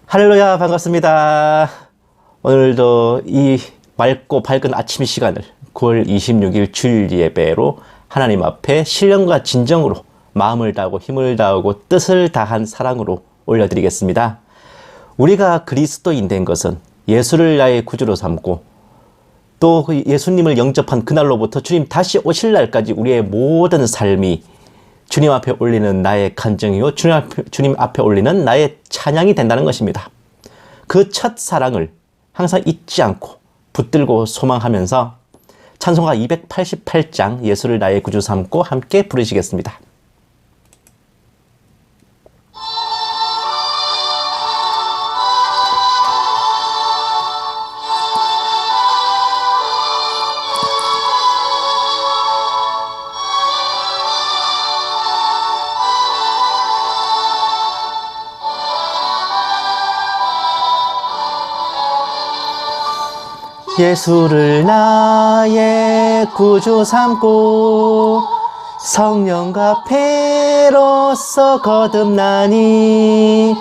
할렐루야, 반갑습니다. 오늘도 이 맑고 밝은 아침 시간을 9월 26일 주일 예배로 하나님 앞에 신령과 진정으로 마음을 다하고 힘을 다하고 뜻을 다한 사랑으로 올려드리겠습니다. 우리가 그리스도인 된 것은 예수를 나의 구주로 삼고 또 그 예수님을 영접한 그날로부터 주님 다시 오실 날까지 우리의 모든 삶이 주님 앞에 올리는 나의 간증이요 주님 앞에 올리는 나의 찬양이 된다는 것입니다. 그 첫 사랑을 항상 잊지 않고 붙들고 소망하면서 찬송가 288장 예수를 나의 구주 삼고 함께 부르시겠습니다. 예수를 나의 구주 삼고 성령과 패로써 거듭나니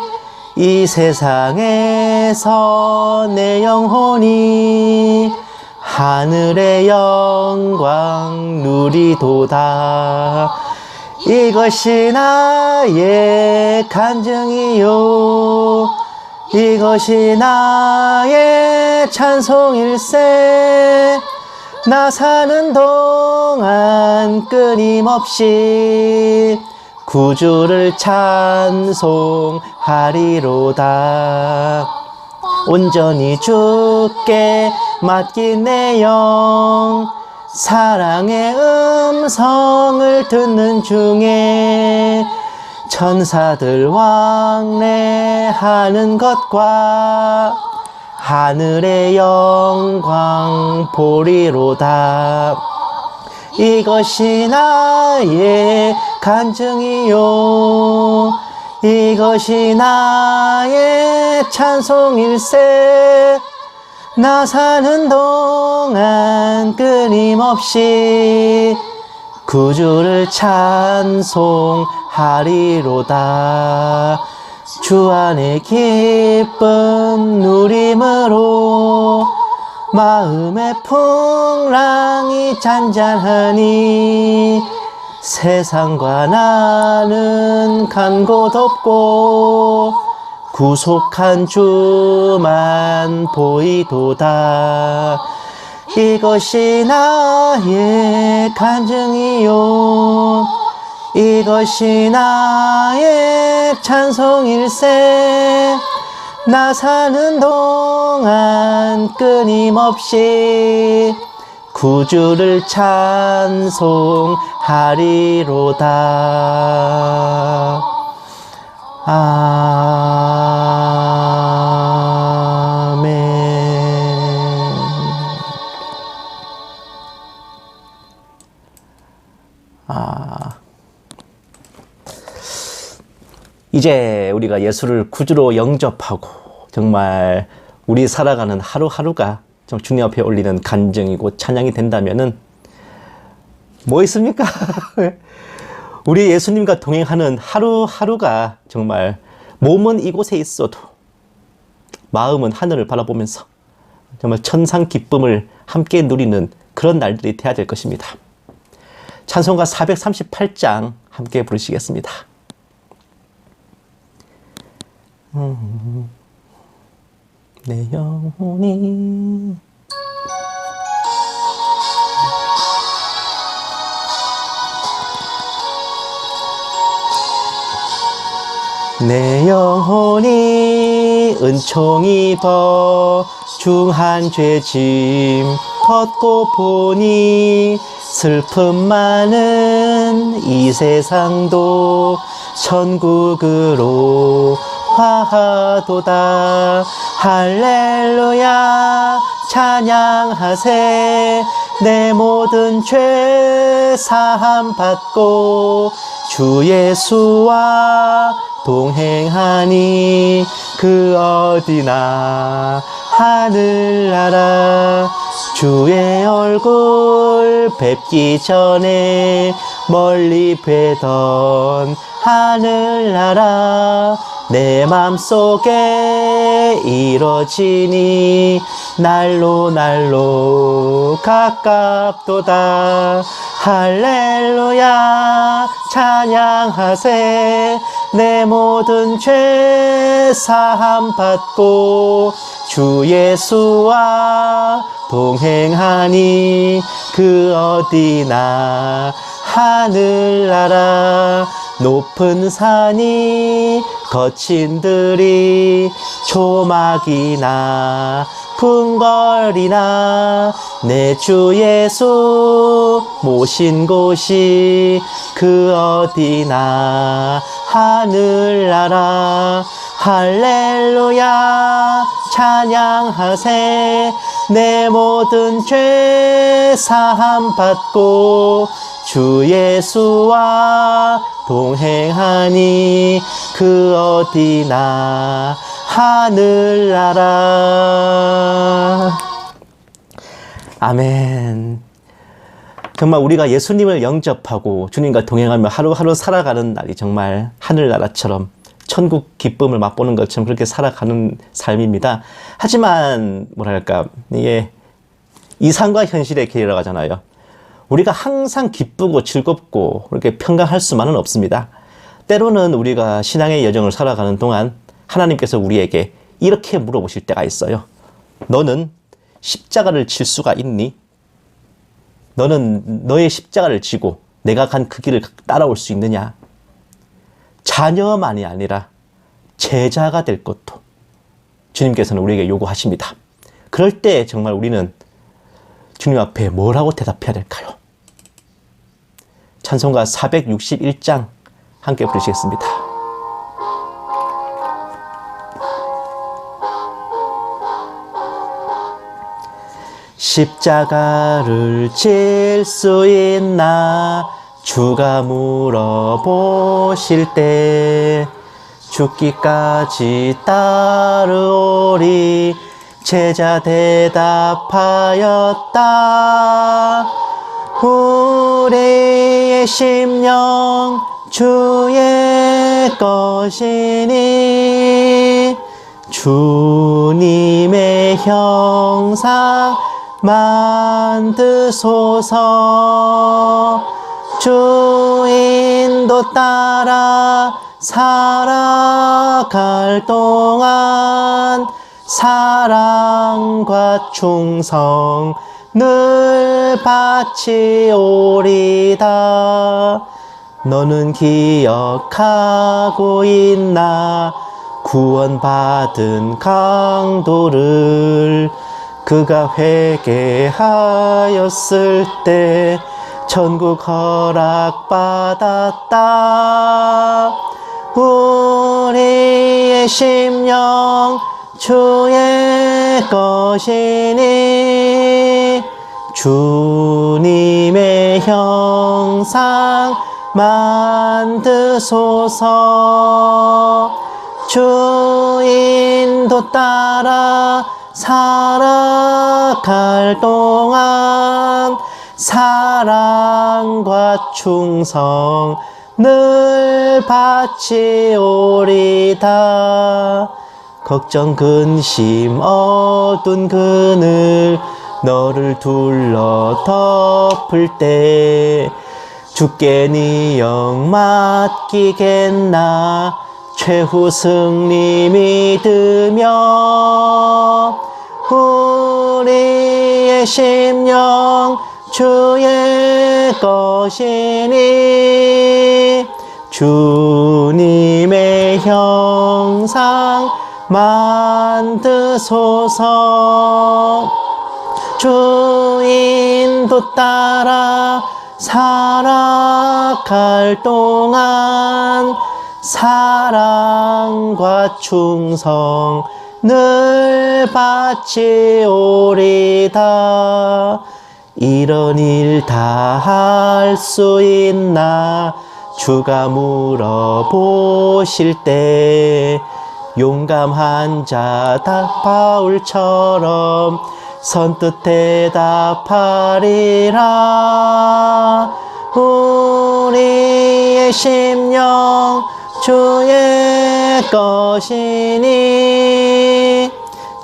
이 세상에서 내 영혼이 하늘의 영광 누리도다. 이것이 나의 간증이요 이것이 나의 찬송일세. 나 사는 동안 끊임없이 구주를 찬송하리로다. 온전히 주께 맡긴 내 영 사랑의 음성을 듣는 중에 천사들 왕래하는 것과 하늘의 영광 보리로다. 이것이 나의 간증이요 이것이 나의 찬송일세. 나 사는 동안 끊임없이 구주를 찬송하리로다. 주 안에 기쁨 누림으로 마음의 풍랑이 잔잔하니 세상과 나는 간 곳 없고 구속한 주만 보이도다. 이것이 나의 간증이요 이것이 나의 찬송일세. 나 사는 동안 끊임없이 구주를 찬송하리로다. 아멘. 이제 우리가 예수를 구주로 영접하고 정말 우리 살아가는 하루하루가 좀 주님 앞에 올리는 간증이고 찬양이 된다면은 뭐 있습니까? 우리 예수님과 동행하는 하루하루가 정말 몸은 이곳에 있어도 마음은 하늘을 바라보면서 정말 천상 기쁨을 함께 누리는 그런 날들이 돼야 될 것입니다. 찬송가 438장 함께 부르시겠습니다. 내 영혼이 내 영혼이 은총 입어 중한 죄짐 벗고 보니 슬픔 많은 이 세상도 천국으로 화하도다. 할렐루야 찬양하세. 내 모든 죄 사함 받고 주 예수와 동행하니 그 어디나 하늘나라. 주의 얼굴 뵙기 전에 멀리 뵈던 하늘나라. 내 맘속에 이뤄지니 날로 날로 가깝도다. 할렐루야 찬양하세. 내 모든 죄 사함 받고 주 예수와 동행하니 그 어디나 하늘나라 높은 산이 거친 들이 조막이나 궁궐이나 내 주 예수 모신 곳이 그 어디나 하늘나라. 할렐루야 찬양하세. 내 모든 죄 사함 받고 주 예수와 동행하니 그 어디나 하늘나라. 아멘. 정말 우리가 예수님을 영접하고 주님과 동행하며 하루하루 살아가는 날이 정말 하늘나라처럼 천국 기쁨을 맛보는 것처럼 그렇게 살아가는 삶입니다. 하지만 뭐랄까, 이게 이상과 현실의 길이라고 하잖아요. 우리가 항상 기쁘고 즐겁고 그렇게 평강할 수만은 없습니다. 때로는 우리가 신앙의 여정을 살아가는 동안 하나님께서 우리에게 이렇게 물어보실 때가 있어요. 너는 십자가를 질 수가 있니? 너는 너의 십자가를 지고 내가 간 그 길을 따라올 수 있느냐? 자녀만이 아니라 제자가 될 것도 주님께서는 우리에게 요구하십니다. 그럴 때 정말 우리는 주님 앞에 뭐라고 대답해야 될까요? 찬송가 461장 함께 부르시겠습니다. 십자가를 질 수 있나 주가 물어보실 때 죽기까지 따르오리 제자 대답하였다. 우리의 심령 주의 것이니 주님의 형상 만드소서. 주인도 따라 살아갈 동안 사랑과 충성 늘 바치오리다. 너는 기억하고 있나 구원받은 강도를 그가 회개하였을 때 천국 허락받았다. 우리의 심령 주의 것이니 주님의 형상 만드소서. 주인도 따라 살아갈 동안 사랑과 충성 늘 바치오리다. 걱정 근심 어두운 그늘 너를 둘러 덮을 때 주께 네 영 맡기겠나 최후 승리 믿으며. 우리의 심령 주의 것이니 주님의 형상 만드소서. 주인도 따라 살아갈 동안 사랑과 충성 늘 바치오리다. 이런 일 다 할 수 있나 주가 물어보실 때 용감한 자 바울처럼 선뜻 대답하리라. 우리의 심령 주의 것이니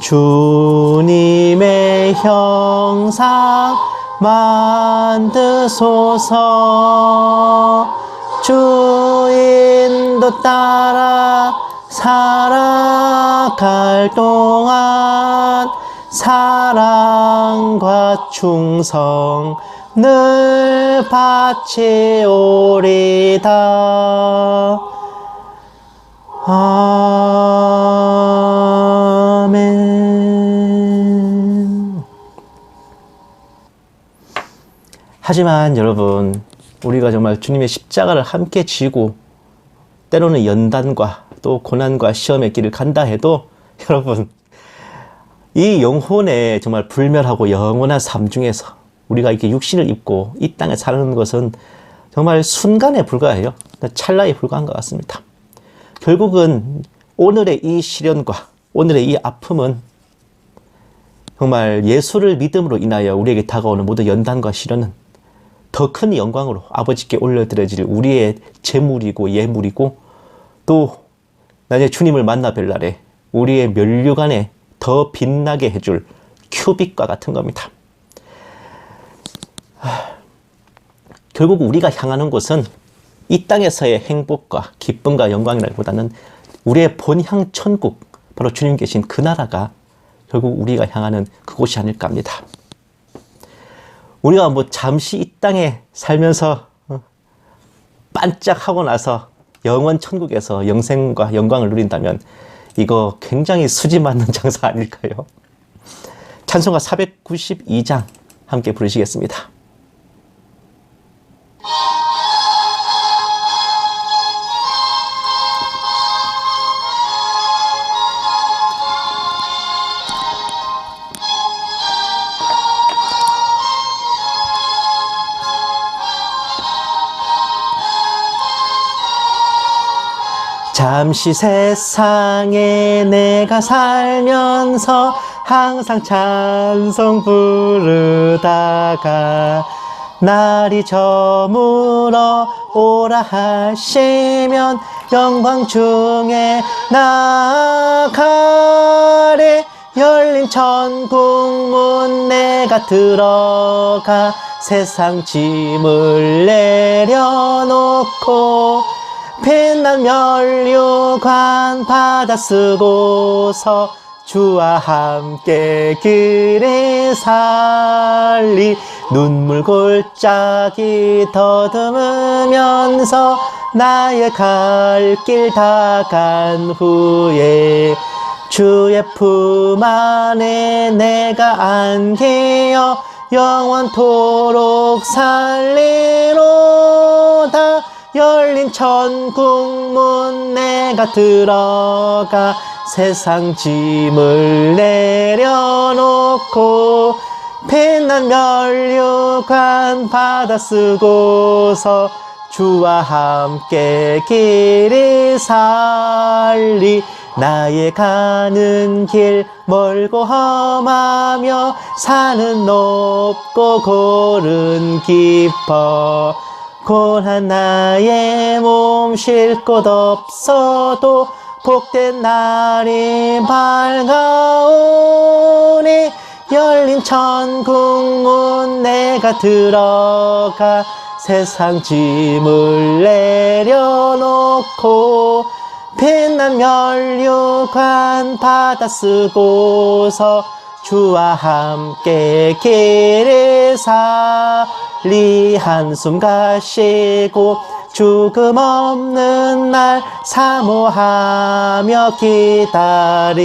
주님의 형상 만드소서. 주인도 따라 살아갈 동안 사랑과 충성 늘 바치오리다. 아멘. 하지만 여러분, 우리가 정말 주님의 십자가를 함께 지고 때로는 연단과 또 고난과 시험의 길을 간다 해도 여러분, 이 영혼의 정말 불멸하고 영원한 삶 중에서 우리가 이렇게 육신을 입고 이 땅에 사는 것은 정말 순간에 불과해요. 찰나에 불과한 것 같습니다. 결국은 오늘의 이 시련과 오늘의 이 아픔은 정말 예수를 믿음으로 인하여 우리에게 다가오는 모든 연단과 시련은 더 큰 영광으로 아버지께 올려드려질 우리의 재물이고 예물이고, 또 나중에 주님을 만나 뵐 날에 우리의 면류관에 더 빛나게 해줄 큐빅과 같은 겁니다. 결국 우리가 향하는 곳은 이 땅에서의 행복과 기쁨과 영광이라기보다는 우리의 본향 천국, 바로 주님 계신 그 나라가 결국 우리가 향하는 그곳이 아닐까 합니다. 우리가 뭐 잠시 이 땅에 살면서 반짝하고 나서 영원 천국에서 영생과 영광을 누린다면 이거 굉장히 수지 맞는 장사 아닐까요? 찬송가 492장 함께 부르시겠습니다. 잠시 세상에 내가 살면서 항상 찬송 부르다가 날이 저물어 오라 하시면 영광 중에 나아가리. 열린 천국 문 내가 들어가 세상 짐을 내려놓고 빛난 면류관 받아 쓰고서 주와 함께 길이 살리. 눈물 골짜기 더듬으면서 나의 갈 길 다 간 후에 주의 품 안에 내가 안기어 영원토록 살리로다. 열린 천국 문 내가 들어가 세상 짐을 내려놓고 빛난 면류관 받아 쓰고서 주와 함께 길이 살리. 나의 가는 길 멀고 험하며 산은 높고 골은 깊어 고난 나의 몸 쉴 곳 없어도 복된 날이 밝아오니. 열린 천국 문 내가 들어가 세상 짐을 내려놓고 빛난 면류관 받아 쓰고서 주와 함께 길을 살리. 한숨 가시고 죽음 없는 날 사모하며 기다리니.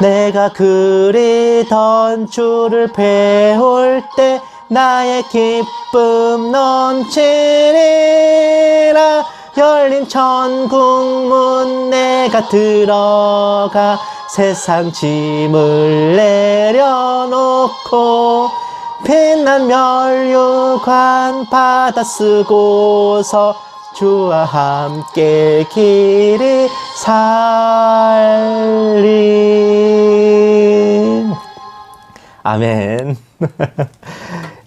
내가 그리던 주를 배울 때 나의 기쁨 넘치리라. 열린 천국 문 내가 들어가 세상 짐을 내려놓고 빛난 면류관 받아 쓰고서 주와 함께 길이 살리. 아멘.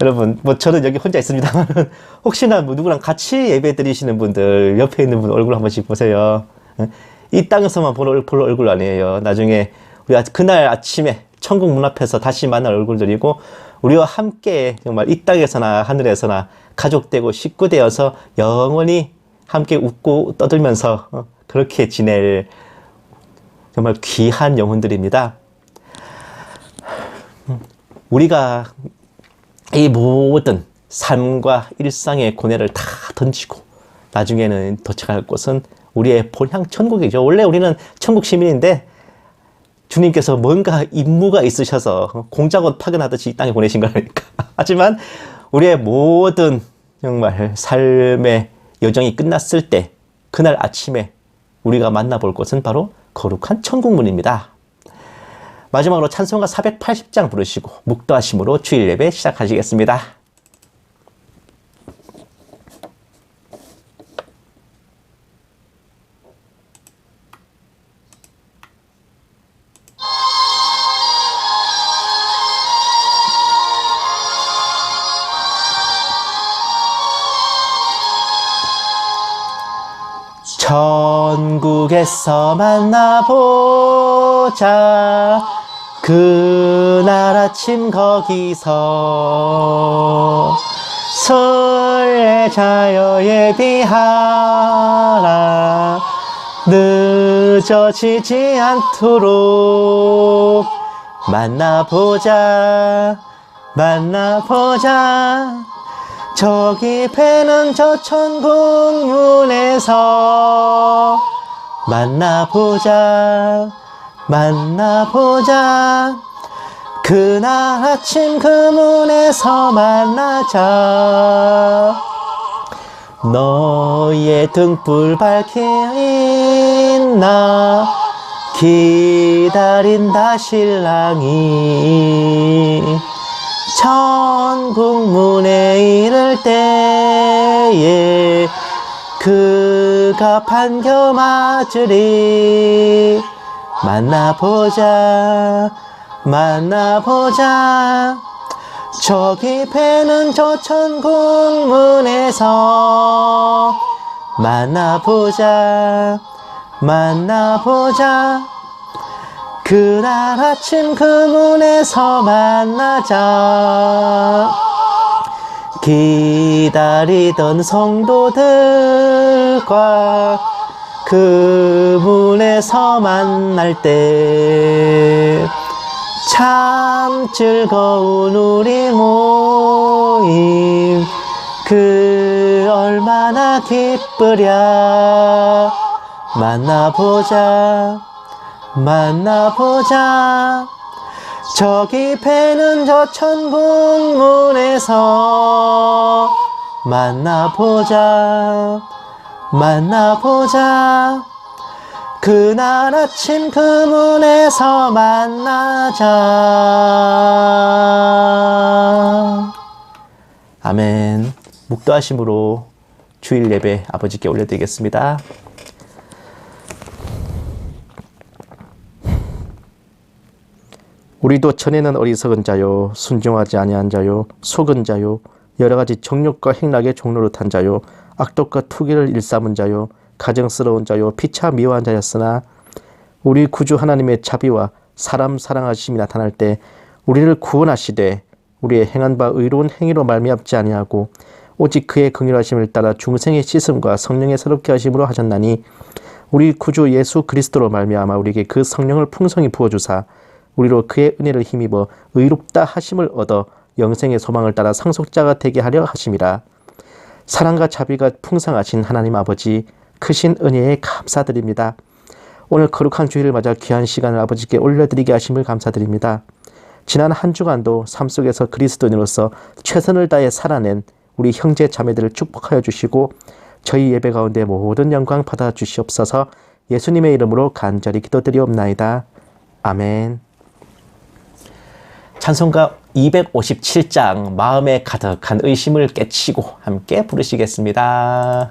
여러분, 뭐 저는 여기 혼자 있습니다만 혹시나 뭐 누구랑 같이 예배 드리시는 분들, 옆에 있는 분 얼굴 한 번씩 보세요. 이 땅에서만 볼 얼굴 아니에요. 나중에 우리 그날 아침에 천국 문 앞에서 다시 만날 얼굴들이고, 우리와 함께 정말 이 땅에서나 하늘에서나 가족되고 식구 되어서 영원히 함께 웃고 떠들면서 그렇게 지낼 정말 귀한 영혼들입니다. 우리가 이 모든 삶과 일상의 고뇌를 다 던지고 나중에는 도착할 곳은 우리의 본향 천국이죠. 원래 우리는 천국 시민인데 주님께서 뭔가 임무가 있으셔서 공작원 파견하듯이 이 땅에 보내신 거니까. 하지만 우리의 모든 정말 삶의 여정이 끝났을 때 그날 아침에 우리가 만나볼 곳은 바로 거룩한 천국문입니다. 마지막으로 찬송가 480장 부르시고 묵도하심으로 주일 예배 시작하시겠습니다. 천국에서 만나보자. 그날 아침 거기서 순례자여 예비하라. 늦어지지 않도록 만나보자. 만나보자. 저기 배는 저 천국문에서 만나보자. 만나보자. 그날 아침 그 문에서 만나자. 너의 등불 밝힌 나 기다린다 신랑이. 천국문에 이를 때에 그가 반겨 맞으리. 만나보자. 만나보자. 저기 배는 저 천국문에서 만나보자. 만나보자. 그날 아침 그 문에서 만나자. 기다리던 성도들과 그 문에서 만날 때 참 즐거운 우리 모임. 그 얼마나 기쁘랴. 만나보자. 만나보자. 저기 배는 저 천국문에서 만나보자. 만나보자. 그날 아침 그 문에서 만나자. 아멘. 묵도하심으로 주일 예배 아버지께 올려드리겠습니다. 우리도 전에는 어리석은 자요, 순종하지 아니한 자요, 속은 자요, 여러 가지 정욕과 행락의 종로로 탄 자요, 악독과 투기를 일삼은 자요, 가정스러운 자요, 피차 미워한 자였으나 우리 구주 하나님의 자비와 사람 사랑하심이 나타날 때 우리를 구원하시되 우리의 행한 바 의로운 행위로 말미암지 아니하고 오직 그의 긍휼하심을 따라 중생의 씻음과 성령의 새롭게 하심으로 하셨나니 우리 구주 예수 그리스도로 말미암아 우리에게 그 성령을 풍성히 부어주사 우리로 그의 은혜를 힘입어 의롭다 하심을 얻어 영생의 소망을 따라 상속자가 되게 하려 하심이라. 사랑과 자비가 풍성하신 하나님 아버지, 크신 은혜에 감사드립니다. 오늘 거룩한 주일을 맞아 귀한 시간을 아버지께 올려드리게 하심을 감사드립니다. 지난 한 주간도 삶 속에서 그리스도인으로서 최선을 다해 살아낸 우리 형제 자매들을 축복하여 주시고 저희 예배 가운데 모든 영광 받아 주시옵소서. 예수님의 이름으로 간절히 기도드리옵나이다. 아멘. 찬송가 257장 마음에 가득한 의심을 깨치고 함께 부르시겠습니다.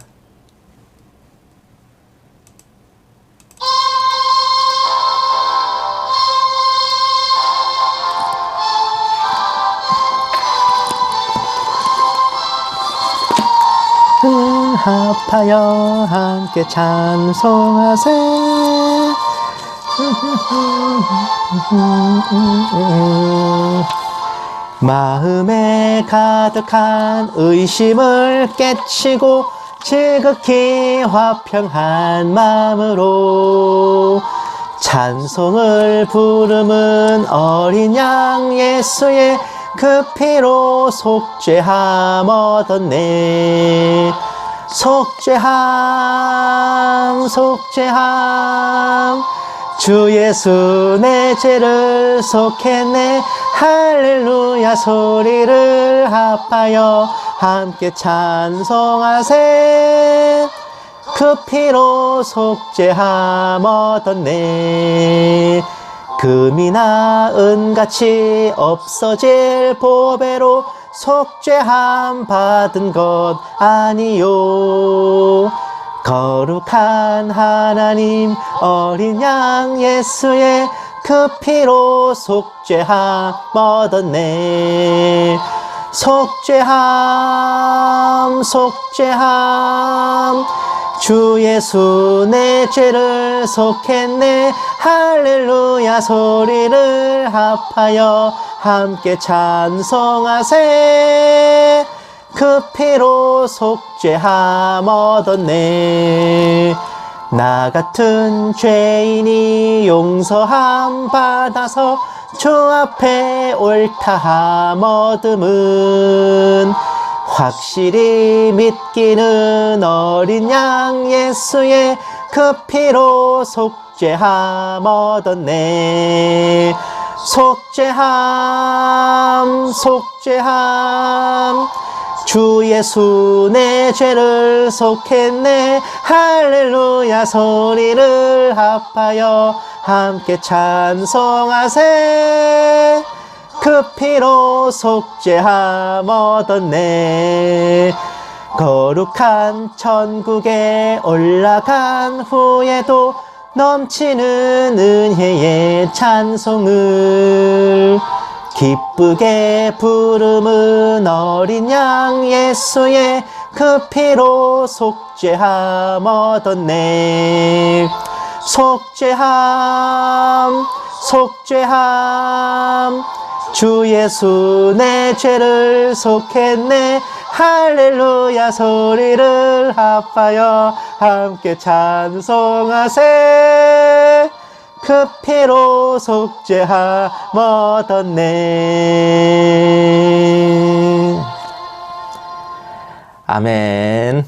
합하여 함께 찬송하세. 마음에 가득한 의심을 깨치고 지극히 화평한 마음으로 찬송을 부름은 어린 양 예수의 그 피로 속죄함 얻었네. 속죄함 속죄함 주 예수 내 죄를 속했네. 할렐루야 소리를 합하여 함께 찬송하세. 그 피로 속죄함 얻었네. 금이나 은같이 없어질 보배로 속죄함 받은 것 아니요. 거룩한 하나님 어린 양 예수의 그 피로 속죄함 얻었네. 속죄함 속죄함 주 예수 내 죄를 속했네. 할렐루야 소리를 합하여 함께 찬송하세. 그 피로 속죄함 얻었네. 나 같은 죄인이 용서함 받아서 주 앞에 옳다함 얻음은 확실히 믿기는 어린 양 예수의 그 피로 속죄함 얻었네. 속죄함 속죄함 주 예수 내 죄를 속했네. 할렐루야 소리를 합하여 함께 찬송하세. 그 피로 속죄함 얻었네. 거룩한 천국에 올라간 후에도 넘치는 은혜의 찬송을 기쁘게 부름은 어린 양 예수의 그 피로 속죄함 얻었네. 속죄함 속죄함 주 예수 내 죄를 속했네. 할렐루야 소리를 합하여 함께 찬송하세. 그 피로 속죄함 얻었네. 아멘.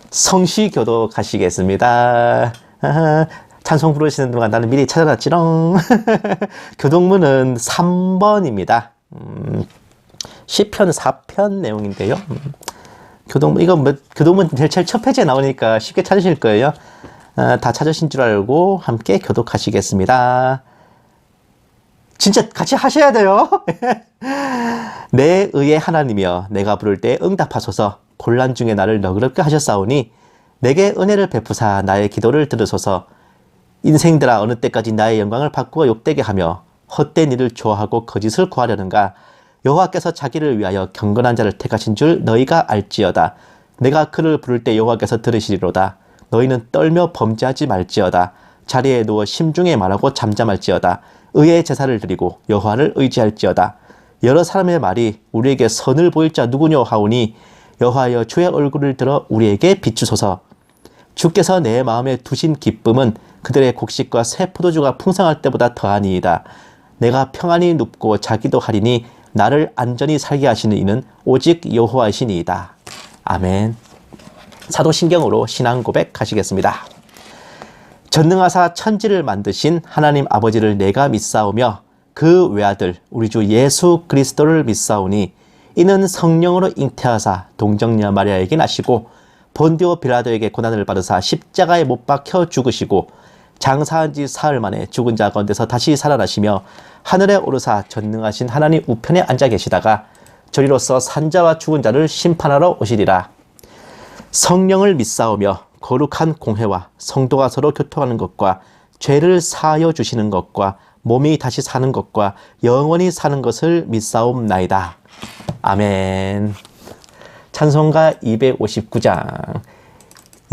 성시교도 가시겠습니다. 찬송 부르시는 동안 나는 미리 찾아놨지롱. 교동문은 3번입니다. 시편 4편 내용인데요. 교동문, 이거 교동문 제일 첫 페이지에 나오니까 쉽게 찾으실 거예요. 다 찾으신 줄 알고 함께 교독하시겠습니다. 진짜 같이 하셔야 돼요. 내 의의 하나님이여 내가 부를 때 응답하소서. 곤란 중에 나를 너그럽게 하셨사오니 내게 은혜를 베푸사 나의 기도를 들으소서. 인생들아 어느 때까지 나의 영광을 바꾸어 욕되게 하며 헛된 일을 좋아하고 거짓을 구하려는가. 여호와께서 자기를 위하여 경건한 자를 택하신 줄 너희가 알지어다. 내가 그를 부를 때 여호와께서 들으시리로다. 너희는 떨며 범죄하지 말지어다. 자리에 누워 심중에 말하고 잠잠할지어다. 의의 제사를 드리고 여호와를 의지할지어다. 여러 사람의 말이 우리에게 선을 보일 자 누구뇨 하오니 여호와여 주의 얼굴을 들어 우리에게 비추소서. 주께서 내 마음에 두신 기쁨은 그들의 곡식과 새 포도주가 풍성할 때보다 더하니이다. 내가 평안히 눕고 자기도 하리니 나를 안전히 살게 하시는 이는 오직 여호와이시니이다. 아멘. 사도신경으로 신앙 고백하시겠습니다. 전능하사 천지를 만드신 하나님 아버지를 내가 믿사오며 그 외아들 우리 주 예수 그리스도를 믿사오니 이는 성령으로 잉태하사 동정녀 마리아에게 나시고 본디오 빌라도에게 고난을 받으사 십자가에 못 박혀 죽으시고 장사한 지 사흘 만에 죽은 자 가운데서 다시 살아나시며 하늘에 오르사 전능하신 하나님 우편에 앉아 계시다가 저리로서 산자와 죽은 자를 심판하러 오시리라. 성령을 믿사오며 거룩한 공회와 성도가 서로 교통하는 것과 죄를 사하여 주시는 것과 몸이 다시 사는 것과 영원히 사는 것을 믿사옵나이다. 아멘. 찬송가 259장.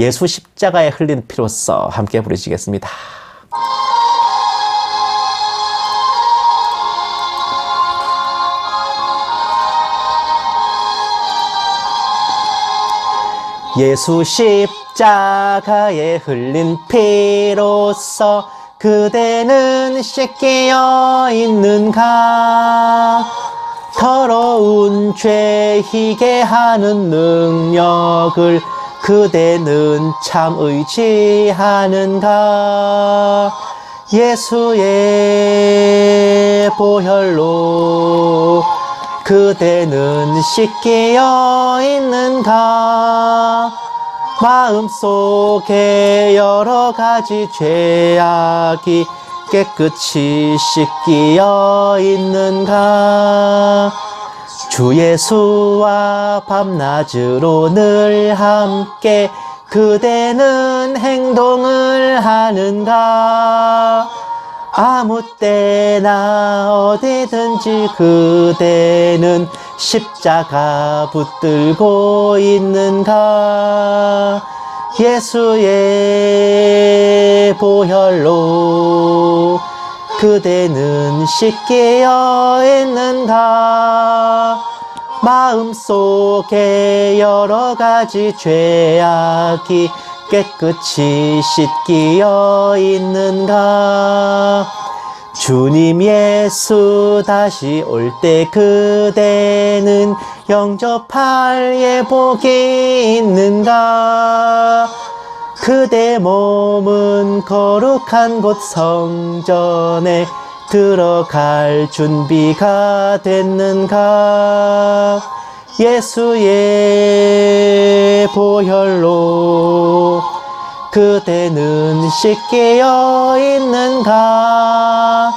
예수 십자가에 흘린 피로써 함께 부르시겠습니다. 예수 십자가에 흘린 피로써 그대는 씻기어 있는가? 더러운 죄 희게 하는 능력을 그대는 참 의지하는가? 예수의 보혈로 그대는 씻기어 있는가? 마음속에 여러 가지 죄악이 깨끗이 씻기어 있는가? 주 예수와 밤낮으로 늘 함께 그대는 행동을 하는가? 아무 때나 어디든지 그대는 십자가 붙들고 있는가? 예수의 보혈로 그대는 씻기어 있는가? 마음속에 여러 가지 죄악이 깨끗이 씻기어 있는가? 주님 예수 다시 올 때 그대는 영접할 예복이 있는가? 그대 몸은 거룩한 곳 성전에 들어갈 준비가 됐는가? 예수의 보혈로 그대는 씻기어 있는가?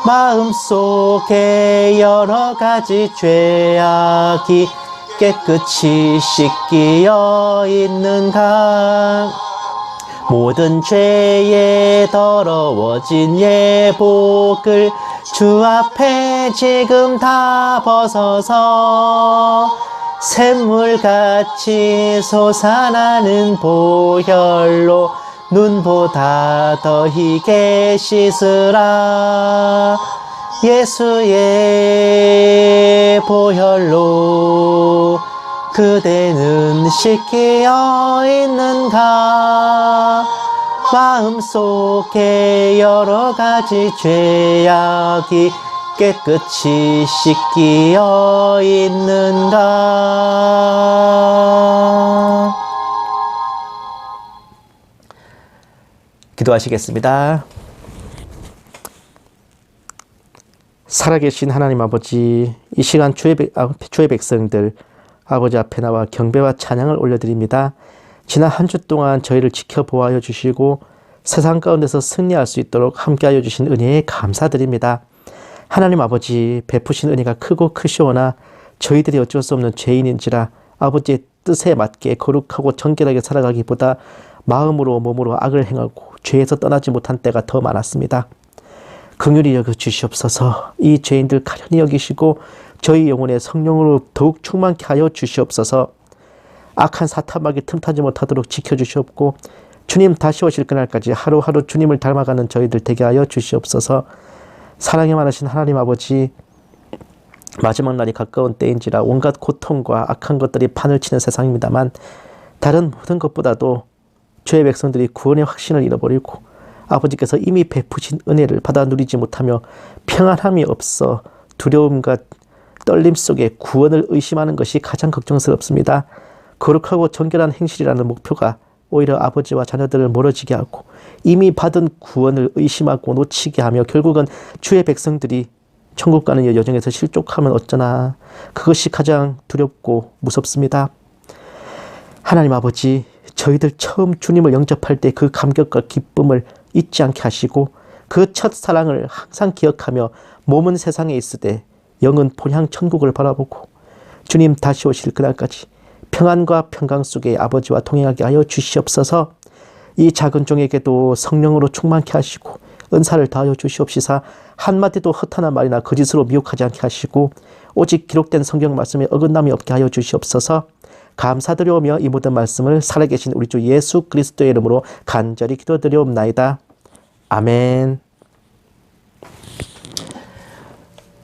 마음속에 여러 가지 죄악이 깨끗이 씻기어 있는가? 모든 죄에 더러워진 예복을 주 앞에 지금 다 벗어서 샘물같이 솟아나는 보혈로 눈보다 더 희게 씻으라. 예수의 보혈로 그대는 씻기어 있는가? 마음속에 여러 가지 죄악이 깨끗이 씻기어 있는가? 기도하시겠습니다. 살아계신 하나님 아버지, 이 시간 주의 백성들 아버지 앞에 나와 경배와 찬양을 올려드립니다. 지난 한 주 동안 저희를 지켜보아여 주시고 세상 가운데서 승리할 수 있도록 함께하여 주신 은혜에 감사드립니다. 하나님 아버지, 베푸신 은혜가 크고 크시오나 저희들이 어쩔 수 없는 죄인인지라 아버지의 뜻에 맞게 거룩하고 정결하게 살아가기보다 마음으로 몸으로 악을 행하고 죄에서 떠나지 못한 때가 더 많았습니다. 긍휼히 여겨 주시옵소서. 이 죄인들 가련히 여기시고 저희 영혼의 성령으로 더욱 충만케 하여 주시옵소서. 악한 사탄마귀 틈타지 못하도록 지켜주시옵고 주님 다시 오실 그날까지 하루하루 주님을 닮아가는 저희들 되게 하여 주시옵소서. 사랑이 많으신 하나님 아버지, 마지막 날이 가까운 때인지라 온갖 고통과 악한 것들이 판을 치는 세상입니다만 다른 모든 것보다도 주의 백성들이 구원의 확신을 잃어버리고 아버지께서 이미 베푸신 은혜를 받아 누리지 못하며 평안함이 없어 두려움과 떨림 속에 구원을 의심하는 것이 가장 걱정스럽습니다. 거룩하고 정결한 행실이라는 목표가 오히려 아버지와 자녀들을 멀어지게 하고 이미 받은 구원을 의심하고 놓치게 하며 결국은 주의 백성들이 천국 가는 여정에서 실족하면 어쩌나, 그것이 가장 두렵고 무섭습니다. 하나님 아버지, 저희들 처음 주님을 영접할 때 그 감격과 기쁨을 잊지 않게 하시고 그 첫사랑을 항상 기억하며 몸은 세상에 있을 때 영은 본향 천국을 바라보고 주님 다시 오실 그날까지 평안과 평강 속에 아버지와 동행하게 하여 주시옵소서. 이 작은 종에게도 성령으로 충만케 하시고 은사를 다하여 주시옵시사 한마디도 허탄한 말이나 거짓으로 미혹하지 않게 하시고 오직 기록된 성경 말씀에 어긋남이 없게 하여 주시옵소서. 감사드려오며 이 모든 말씀을 살아계신 우리 주 예수 그리스도의 이름으로 간절히 기도드려옵나이다. 아멘.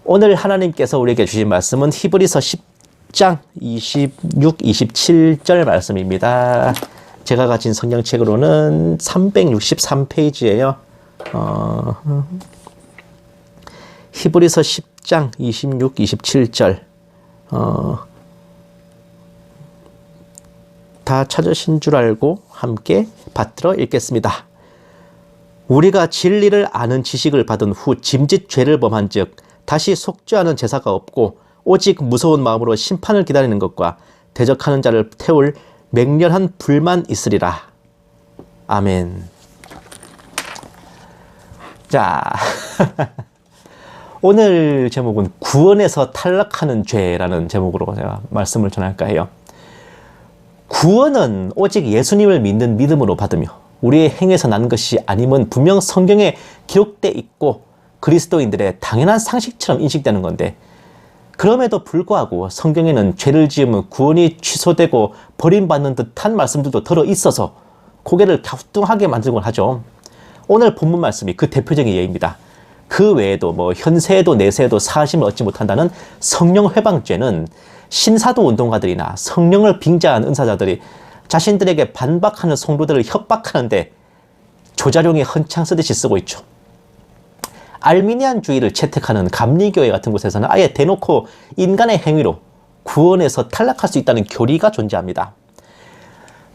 오늘 하나님께서 우리에게 주신 말씀은 히브리서 10장 26, 27절 말씀입니다. 제가 가진 성경책으로는 363페이지예요. 히브리서 10장 26, 27절 다 찾으신 줄 알고 함께 받들어 읽겠습니다. 우리가 진리를 아는 지식을 받은 후 짐짓 죄를 범한 즉 다시 속죄하는 제사가 없고 오직 무서운 마음으로 심판을 기다리는 것과 대적하는 자를 태울 맹렬한 불만 있으리라. 아멘. 자, 오늘 제목은 구원에서 탈락하는 죄라는 제목으로 제가 말씀을 전할까 해요. 구원은 오직 예수님을 믿는 믿음으로 받으며 우리의 행위에서 난 것이 아님은 분명 성경에 기록되어 있고 그리스도인들의 당연한 상식처럼 인식되는 건데, 그럼에도 불구하고 성경에는 죄를 지으면 구원이 취소되고 버림받는 듯한 말씀들도 들어 있어서 고개를 갸우뚱하게 만드는 걸 하죠. 오늘 본문 말씀이 그 대표적인 예입니다. 그 외에도 현세에도 내세에도 사하심을 얻지 못한다는 성령 회방죄는 신사도 운동가들이나 성령을 빙자한 은사자들이 자신들에게 반박하는 성도들을 협박하는데 조자룡이 헌창 쓰듯이 쓰고 있죠. 알미니안주의를 채택하는 감리교회 같은 곳에서는 아예 대놓고 인간의 행위로 구원에서 탈락할 수 있다는 교리가 존재합니다.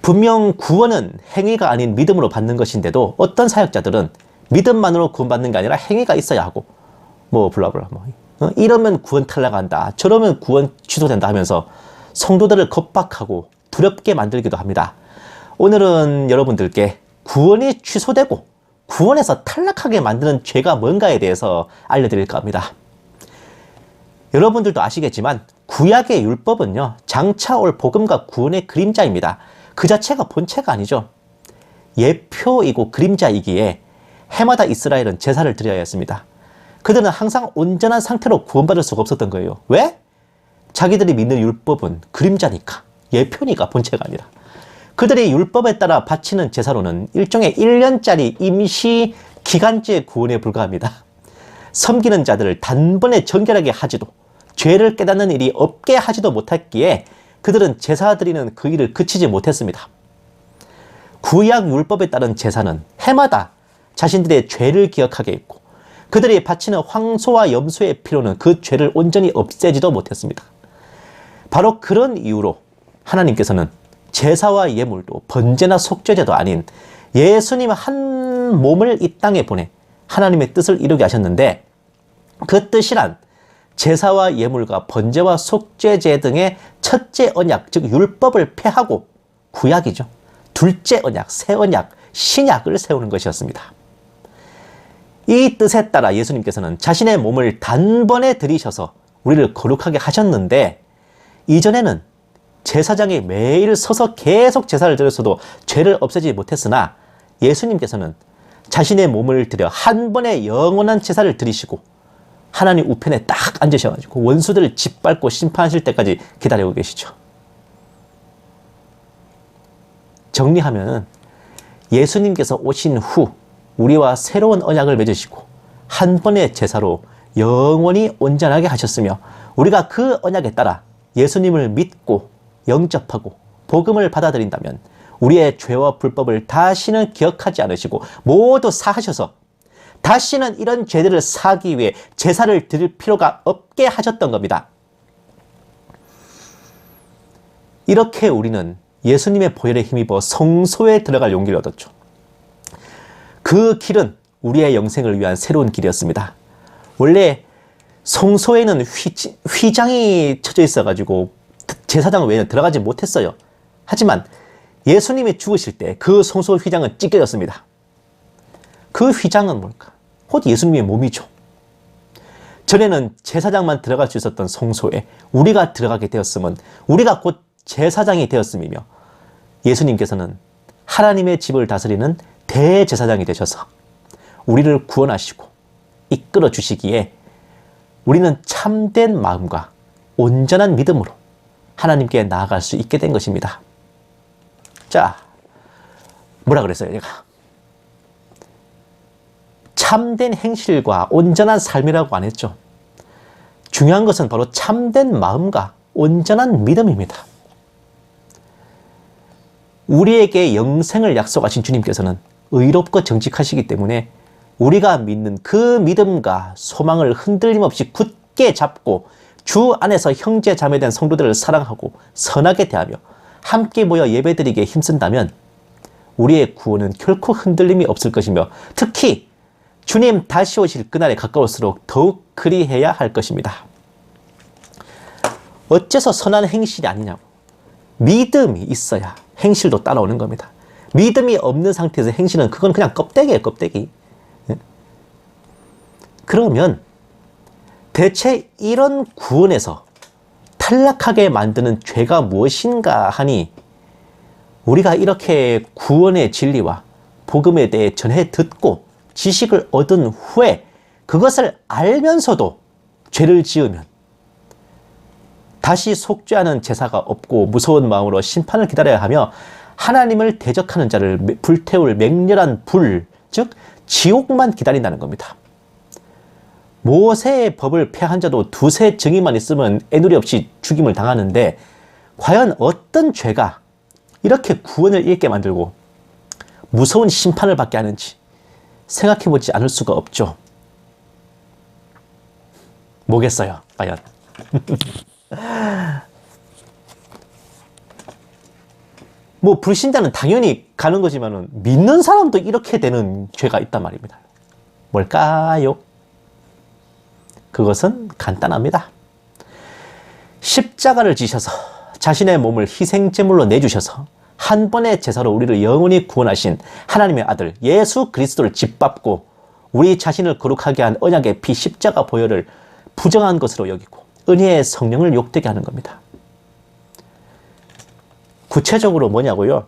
분명 구원은 행위가 아닌 믿음으로 받는 것인데도 어떤 사역자들은 믿음만으로 구원받는 게 아니라 행위가 있어야 하고 블라블라 이러면 구원 탈락한다, 저러면 구원 취소된다 하면서 성도들을 겁박하고 두렵게 만들기도 합니다. 오늘은 여러분들께 구원이 취소되고 구원에서 탈락하게 만드는 죄가 뭔가에 대해서 알려드릴까 합니다. 여러분들도 아시겠지만 구약의 율법은요, 장차 올 복음과 구원의 그림자입니다. 그 자체가 본체가 아니죠. 예표이고 그림자이기에 해마다 이스라엘은 제사를 드려야 했습니다. 그들은 항상 온전한 상태로 구원받을 수가 없었던 거예요. 왜? 자기들이 믿는 율법은 그림자니까, 예표니까 본체가 아니라. 그들이 율법에 따라 바치는 제사로는 일종의 1년짜리 임시 기간제 구원에 불과합니다. 섬기는 자들을 단번에 정결하게 하지도, 죄를 깨닫는 일이 없게 하지도 못했기에 그들은 제사 드리는 그 일을 그치지 못했습니다. 구약 율법에 따른 제사는 해마다 자신들의 죄를 기억하게 했고, 그들이 바치는 황소와 염소의 피로는 그 죄를 온전히 없애지도 못했습니다. 바로 그런 이유로 하나님께서는 제사와 예물도 번제나 속죄제도 아닌 예수님 한 몸을 이 땅에 보내 하나님의 뜻을 이루게 하셨는데, 그 뜻이란 제사와 예물과 번제와 속죄제 등의 첫째 언약, 즉 율법을 폐하고 구약이죠, 둘째 언약, 새 언약, 신약을 세우는 것이었습니다. 이 뜻에 따라 예수님께서는 자신의 몸을 단번에 들이셔서 우리를 거룩하게 하셨는데, 이전에는 제사장이 매일 서서 계속 제사를 드렸어도 죄를 없애지 못했으나 예수님께서는 자신의 몸을 들여 한 번에 영원한 제사를 드리시고 하나님 우편에 딱 앉으셔가지고 원수들을 짓밟고 심판하실 때까지 기다리고 계시죠. 정리하면 예수님께서 오신 후 우리와 새로운 언약을 맺으시고 한 번의 제사로 영원히 온전하게 하셨으며, 우리가 그 언약에 따라 예수님을 믿고 영접하고 복음을 받아들인다면 우리의 죄와 불법을 다시는 기억하지 않으시고 모두 사하셔서 다시는 이런 죄들을 사하기 위해 제사를 드릴 필요가 없게 하셨던 겁니다. 이렇게 우리는 예수님의 보혈에 힘입어 성소에 들어갈 용기를 얻었죠. 그 길은 우리의 영생을 위한 새로운 길이었습니다. 원래 성소에는 휘장이 쳐져 있어가지고 제사장 외에는 들어가지 못했어요. 하지만 예수님이 죽으실 때 그 성소 휘장은 찢겨졌습니다. 그 휘장은 뭘까? 곧 예수님의 몸이죠. 전에는 제사장만 들어갈 수 있었던 성소에 우리가 들어가게 되었음은 우리가 곧 제사장이 되었음이며, 예수님께서는 하나님의 집을 다스리는 대제사장이 되셔서 우리를 구원하시고 이끌어 주시기에 우리는 참된 마음과 온전한 믿음으로 하나님께 나아갈 수 있게 된 것입니다. 자, 뭐라 그랬어요, 제가? 참된 행실과 온전한 삶이라고 안 했죠. 중요한 것은 바로 참된 마음과 온전한 믿음입니다. 우리에게 영생을 약속하신 주님께서는 의롭고 정직하시기 때문에 우리가 믿는 그 믿음과 소망을 흔들림 없이 굳게 잡고 주 안에서 형제 자매된 성도들을 사랑하고 선하게 대하며 함께 모여 예배드리기에 힘쓴다면 우리의 구원은 결코 흔들림이 없을 것이며 특히 주님 다시 오실 그날에 가까울수록 더욱 그리해야 할 것입니다. 어째서 선한 행실이 아니냐고. 믿음이 있어야 행실도 따라오는 겁니다. 믿음이 없는 상태에서 행실은 그건 그냥 껍데기예요, 껍데기. 그러면 대체 이런 구원에서 탈락하게 만드는 죄가 무엇인가 하니 우리가 이렇게 구원의 진리와 복음에 대해 전해 듣고 지식을 얻은 후에 그것을 알면서도 죄를 지으면 다시 속죄하는 제사가 없고 무서운 마음으로 심판을 기다려야 하며 하나님을 대적하는 자를 불태울 맹렬한 불, 즉 지옥만 기다린다는 겁니다. 모세의 법을 폐한 자도 두세 증인만 있으면 애누리 없이 죽임을 당하는데 과연 어떤 죄가 이렇게 구원을 잃게 만들고 무서운 심판을 받게 하는지 생각해보지 않을 수가 없죠. 뭐겠어요, 과연? 뭐 불신자는 당연히 가는 거지만은 믿는 사람도 이렇게 되는 죄가 있단 말입니다. 뭘까요? 그것은 간단합니다. 십자가를 지셔서 자신의 몸을 희생제물로 내주셔서 한 번의 제사로 우리를 영원히 구원하신 하나님의 아들 예수 그리스도를 짓밟고 우리 자신을 거룩하게 한 언약의 피 십자가 보혈을 부정한 것으로 여기고 은혜의 성령을 욕되게 하는 겁니다. 구체적으로 뭐냐고요?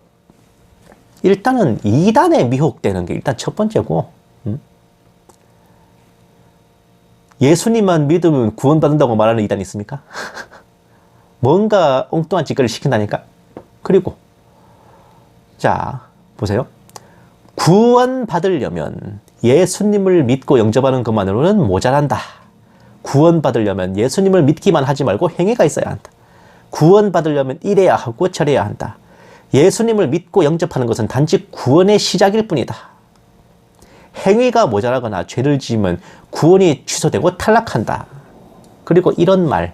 일단은 이단에 미혹되는 게 일단 첫 번째고, 예수님만 믿으면 구원받는다고 말하는 이단이 있습니까? 뭔가 엉뚱한 짓거리를 시킨다니까? 그리고 자, 보세요. 구원받으려면 예수님을 믿고 영접하는 것만으로는 모자란다. 구원받으려면 예수님을 믿기만 하지 말고 행위가 있어야 한다. 구원받으려면 이래야 하고 저래야 한다. 예수님을 믿고 영접하는 것은 단지 구원의 시작일 뿐이다. 행위가 모자라거나 죄를 지으면 구원이 취소되고 탈락한다. 그리고 이런 말,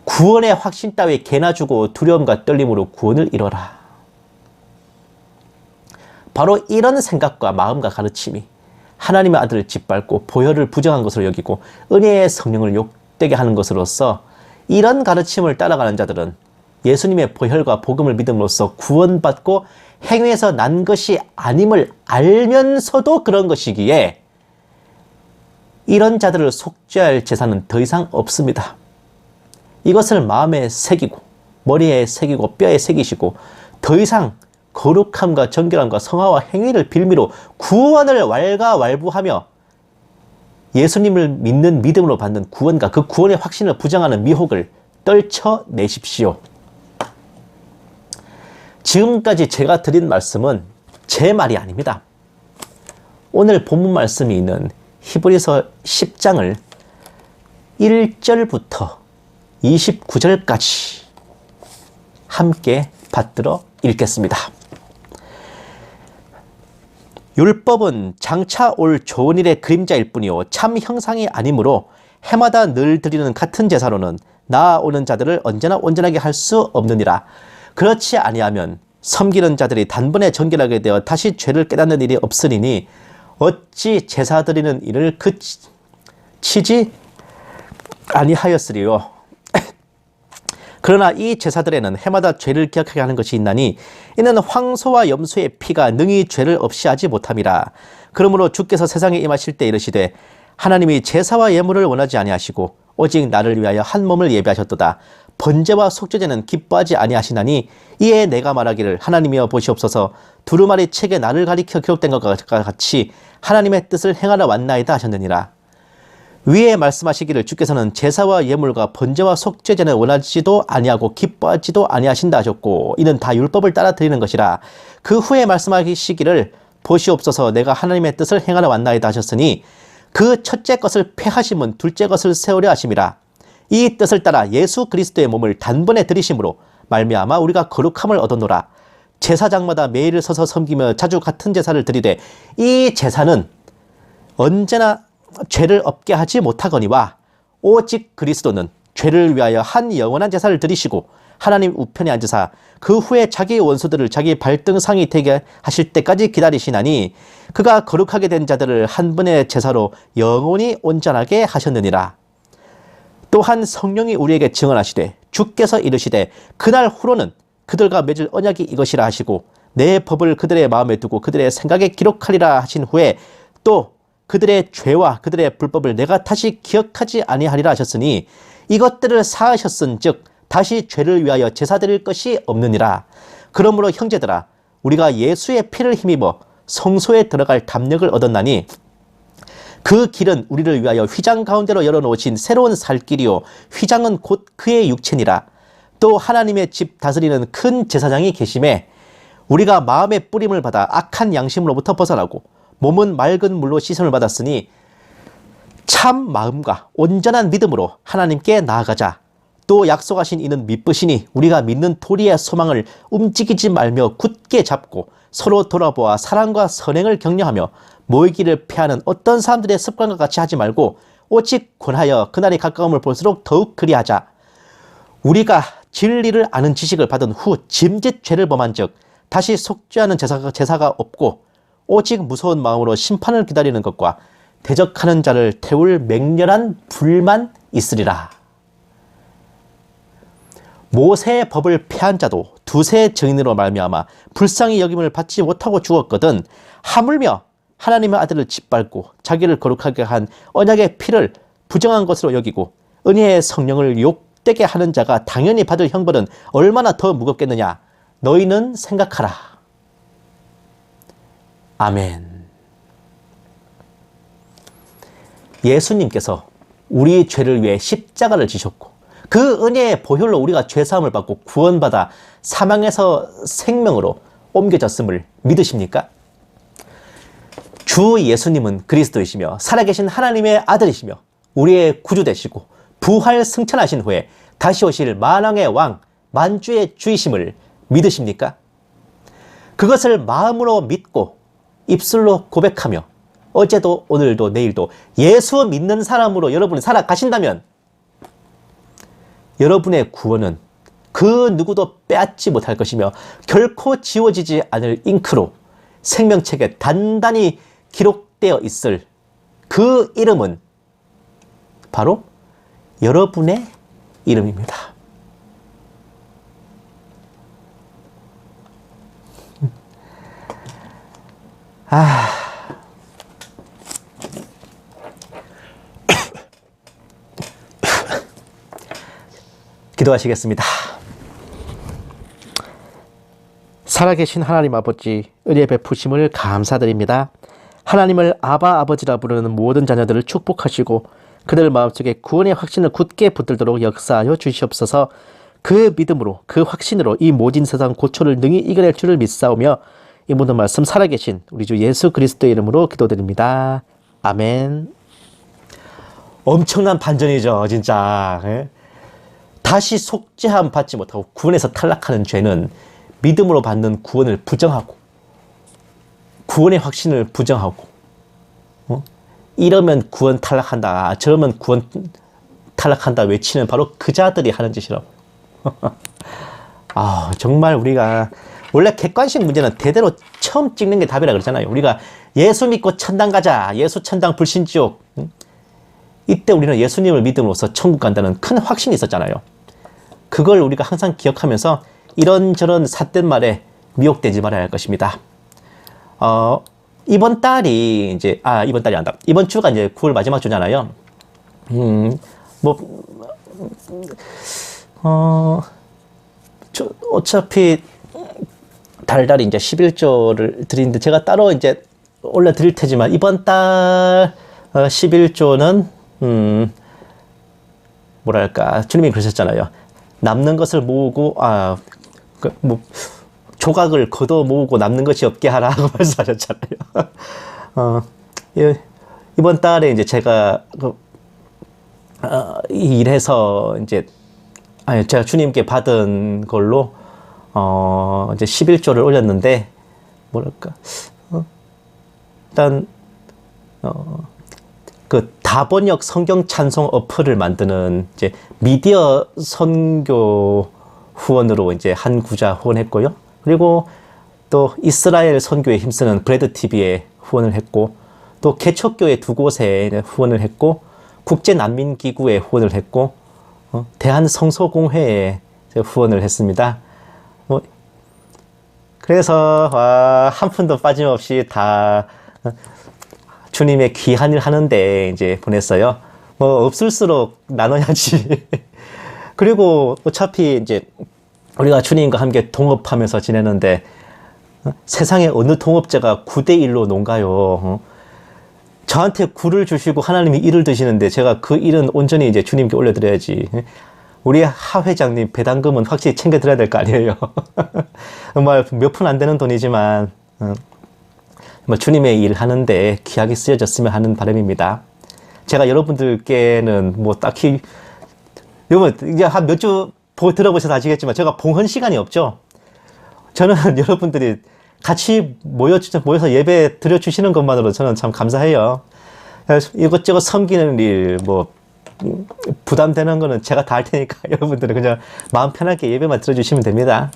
구원의 확신 따위 개나 주고 두려움과 떨림으로 구원을 이뤄라. 바로 이런 생각과 마음과 가르침이 하나님의 아들을 짓밟고 보혈을 부정한 것으로 여기고 은혜의 성령을 욕되게 하는 것으로서 이런 가르침을 따라가는 자들은 예수님의 보혈과 복음을 믿음으로써 구원받고 행위에서 난 것이 아님을 알면서도 그런 것이기에 이런 자들을 속죄할 제사는 더 이상 없습니다. 이것을 마음에 새기고 머리에 새기고 뼈에 새기시고 더 이상 거룩함과 정결함과 성화와 행위를 빌미로 구원을 왈가왈부하며 예수님을 믿는 믿음으로 받는 구원과 그 구원의 확신을 부정하는 미혹을 떨쳐내십시오. 지금까지 제가 드린 말씀은 제 말이 아닙니다. 오늘 본문 말씀이 있는 히브리서 10장을 1절부터 29절까지 함께 받들어 읽겠습니다. 율법은 장차 올 좋은 일의 그림자일 뿐이요 참 형상이 아니므로 해마다 늘 드리는 같은 제사로는 나아오는 자들을 언제나 온전하게 할 수 없느니라. 그렇지 아니하면 섬기는 자들이 단번에 정결하게 되어 다시 죄를 깨닫는 일이 없으리니 어찌 제사 드리는 일을 그치지 아니하였으리요. 그러나 이 제사들에는 해마다 죄를 기억하게 하는 것이 있나니 이는 황소와 염소의 피가 능히 죄를 없이 하지 못함이라. 그러므로 주께서 세상에 임하실 때 이르시되 하나님이 제사와 예물을 원하지 아니하시고 오직 나를 위하여 한 몸을 예비하셨도다. 번제와 속죄제는 기뻐하지 아니하시나니 이에 내가 말하기를 하나님이여 보시옵소서 두루마리 책에 나를 가리켜 기록된 것과 같이 하나님의 뜻을 행하러 왔나이다 하셨느니라. 위에 말씀하시기를 주께서는 제사와 예물과 번제와 속죄제는 원하지도 아니하고 기뻐하지도 아니하신다 하셨고 이는 다 율법을 따라 드리는 것이라. 그 후에 말씀하시기를 보시옵소서 내가 하나님의 뜻을 행하러 왔나이다 하셨으니 그 첫째 것을 폐하심은 둘째 것을 세우려 하심이라. 이 뜻을 따라 예수 그리스도의 몸을 단번에 들이심으로 말미암아 우리가 거룩함을 얻었노라. 제사장마다 매일 서서 섬기며 자주 같은 제사를 드리되 이 제사는 언제나 죄를 없게 하지 못하거니와 오직 그리스도는 죄를 위하여 한 영원한 제사를 드리시고 하나님 우편에 앉으사 그 후에 자기 원수들을 자기 발등상이 되게 하실 때까지 기다리시나니 그가 거룩하게 된 자들을 한 번의 제사로 영원히 온전하게 하셨느니라. 또한 성령이 우리에게 증언하시되 주께서 이르시되 그날 후로는 그들과 맺을 언약이 이것이라 하시고 내 법을 그들의 마음에 두고 그들의 생각에 기록하리라 하신 후에 또 그들의 죄와 그들의 불법을 내가 다시 기억하지 아니하리라 하셨으니 이것들을 사하셨은 즉 다시 죄를 위하여 제사 드릴 것이 없느니라. 그러므로 형제들아 우리가 예수의 피를 힘입어 성소에 들어갈 담력을 얻었나니 그 길은 우리를 위하여 휘장 가운데로 열어놓으신 새로운 살 길이요 휘장은 곧 그의 육체니라. 또 하나님의 집 다스리는 큰 제사장이 계심에 우리가 마음의 뿌림을 받아 악한 양심으로부터 벗어나고 몸은 맑은 물로 씻음을 받았으니 참 마음과 온전한 믿음으로 하나님께 나아가자. 또 약속하신 이는 미쁘시니 우리가 믿는 도리의 소망을 움직이지 말며 굳게 잡고 서로 돌아보아 사랑과 선행을 격려하며 모이기를 피하는 어떤 사람들의 습관과 같이 하지 말고 오직 권하여 그날이 가까움을 볼수록 더욱 그리하자. 우리가 진리를 아는 지식을 받은 후 짐짓 죄를 범한 즉 다시 속죄하는 제사가 없고 오직 무서운 마음으로 심판을 기다리는 것과 대적하는 자를 태울 맹렬한 불만 있으리라. 모세의 법을 폐한 자도 두세 증인으로 말미암아 불쌍히 여김을 받지 못하고 죽었거든 하물며 하나님의 아들을 짓밟고 자기를 거룩하게 한 언약의 피를 부정한 것으로 여기고 은혜의 성령을 욕되게 하는 자가 당연히 받을 형벌은 얼마나 더 무겁겠느냐. 너희는 생각하라. 아멘. 예수님께서 우리 죄를 위해 십자가를 지셨고 그 은혜의 보혈로 우리가 죄사함을 받고 구원받아 사망에서 생명으로 옮겨졌음을 믿으십니까? 주 예수님은 그리스도이시며 살아계신 하나님의 아들이시며 우리의 구주 되시고 부활 승천하신 후에 다시 오실 만왕의 왕 만주의 주이심을 믿으십니까? 그것을 마음으로 믿고 입술로 고백하며 어제도 오늘도 내일도 예수 믿는 사람으로 여러분이 살아가신다면 여러분의 구원은 그 누구도 빼앗지 못할 것이며 결코 지워지지 않을 잉크로 생명책에 단단히 기록되어 있을 그 이름은 바로 여러분의 이름입니다. 기도하시겠습니다. 살아계신 하나님 아버지, 은혜 베푸심을 감사드립니다. 하나님을 아바 아버지라 부르는 모든 자녀들을 축복하시고 그들 마음속에 구원의 확신을 굳게 붙들도록 역사하여 주시옵소서. 그 믿음으로 그 확신으로 이 모진 세상 고초를 능히 이겨낼 줄을 믿사오며 이 모든 말씀 살아계신 우리 주 예수 그리스도의 이름으로 기도드립니다. 아멘. 엄청난 반전이죠, 진짜. 예? 다시 속죄함 받지 못하고 구원에서 탈락하는 죄는 믿음으로 받는 구원을 부정하고 구원의 확신을 부정하고 이러면 구원 탈락한다, 저러면 구원 탈락한다 외치는 바로 그 자들이 하는 짓이라고. 정말 우리가 원래 객관식 문제는 대대로 처음 찍는 게 답이라 그러잖아요. 우리가 예수 믿고 천당 가자, 예수 천당 불신지옥. 이때 우리는 예수님을 믿음으로써 천국 간다는 큰 확신이 있었잖아요. 그걸 우리가 항상 기억하면서 이런저런 삿된 말에 미혹되지 말아야 할 것입니다. 이번 달이 이제 이번 달이 아니다. 이번 주가 이제 9월 마지막 주잖아요. 어차피 달달이 이제 11조를 드리는데 제가 따로 이제 올려드릴 테지만 이번 달 11조는 뭐랄까, 주님이 그러셨잖아요. 남는 것을 모으고, 조각을 걷어 모으고 남는 것이 없게 하라고 말씀하셨잖아요. 이번 달에 이제 제가, 이 일해서 이제, 제가 주님께 받은 걸로, 이제 11조를 올렸는데, 뭐랄까, 일단, 그 다번역 성경 찬송 어플을 만드는 이제 미디어 선교 후원으로 이제 한 구자 후원했고요. 그리고 또 이스라엘 선교에 힘쓰는 브레드 TV에 후원을 했고, 또 개척교회 두 곳에 후원을 했고, 국제 난민 기구에 후원을 했고, 대한 성소공회에 후원을 했습니다. 그래서 한 푼도 빠짐없이 다 주님의 귀한 일 하는데 이제 보냈어요. 없을수록 나눠야지. 그리고 어차피 이제 우리가 주님과 함께 동업하면서 지내는데 세상에 어느 동업자가 9대1로 논가요? 저한테 굴을 주시고 하나님이 일을 드시는데 제가 그 일은 온전히 이제 주님께 올려드려야지. 우리 하 회장님 배당금은 확실히 챙겨드려야 될 거 아니에요. 정말 몇 푼 안 되는 돈이지만 주님의 일 하는데 귀하게 쓰여졌으면 하는 바람입니다. 제가 여러분들께는 뭐 딱히 여러분 이제 한 몇 주 들어보셔서 아시겠지만 제가 봉헌 시간이 없죠. 저는 여러분들이 같이 모여서 예배 드려주시는 것만으로 저는 참 감사해요. 이것저것 섬기는 일, 부담되는 거는 제가 다 할 테니까 여러분들은 그냥 마음 편하게 예배만 들어주시면 됩니다.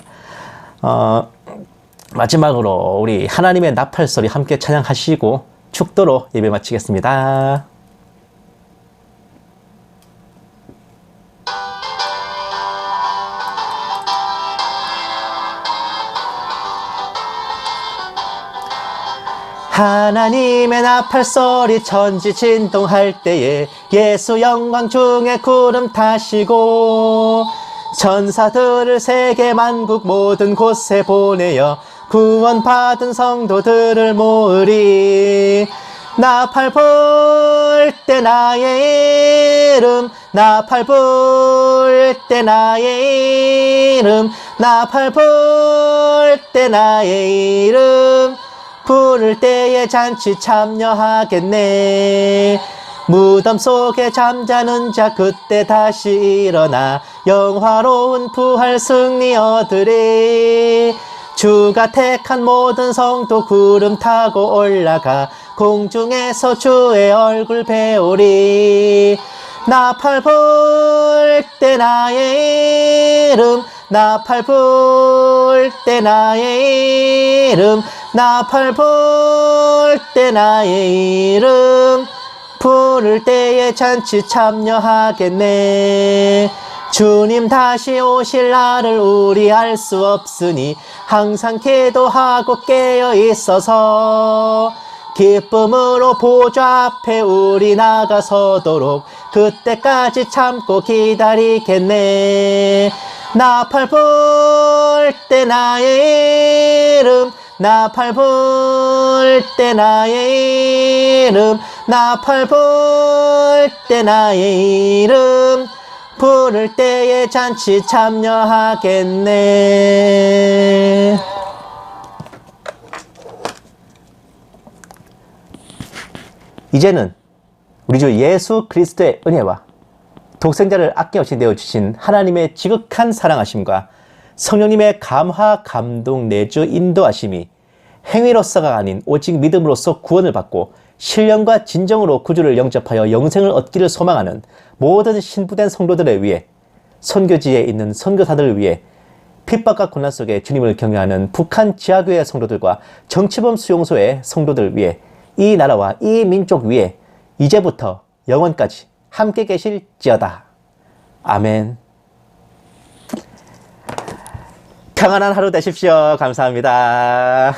마지막으로 우리 하나님의 나팔소리 함께 찬양하시고 축도로 예배 마치겠습니다. 하나님의 나팔소리 천지 진동할 때에 예수 영광 중에 구름 타시고 천사들을 세계 만국 모든 곳에 보내어 구원받은 성도들을 모으리. 나팔 불 때 나의 이름, 나팔 불 때 나의 이름, 나팔 불 때 나의 이름, 부를 때에 잔치 참여하겠네. 무덤 속에 잠자는 자 그때 다시 일어나 영화로운 부활 승리 얻으리. 주가 택한 모든 성도 구름 타고 올라가 공중에서 주의 얼굴 배우리. 나팔 불 때 나의 이름, 나팔 불 때 나의 이름, 나팔 불 때 나의 이름, 부를 때에 잔치 참여하겠네. 주님 다시 오실 날을 우리 알 수 없으니 항상 기도하고 깨어 있어서 기쁨으로 보좌 앞에 우리 나가서도록 그때까지 참고 기다리겠네. 나팔 불 때 나의 이름, 나팔 불 때 나의 이름, 나팔 불 때 나의 이름, 부를 때에 잔치 참여하겠네. 이제는 우리 주 예수 그리스도의 은혜와 독생자를 아낌없이 내어주신 하나님의 지극한 사랑하심과 성령님의 감화, 감동, 내주, 인도하심이 행위로서가 아닌 오직 믿음으로써 구원을 받고 신령과 진정으로 구주를 영접하여 영생을 얻기를 소망하는 모든 신부된 성도들을 위해, 선교지에 있는 선교사들을 위해, 핍박과 고난 속에 주님을 경외하는 북한 지하교회 성도들과 정치범 수용소의 성도들을 위해, 이 나라와 이 민족 위에 이제부터 영원까지 함께 계실지어다. 아멘. 평안한 하루 되십시오. 감사합니다.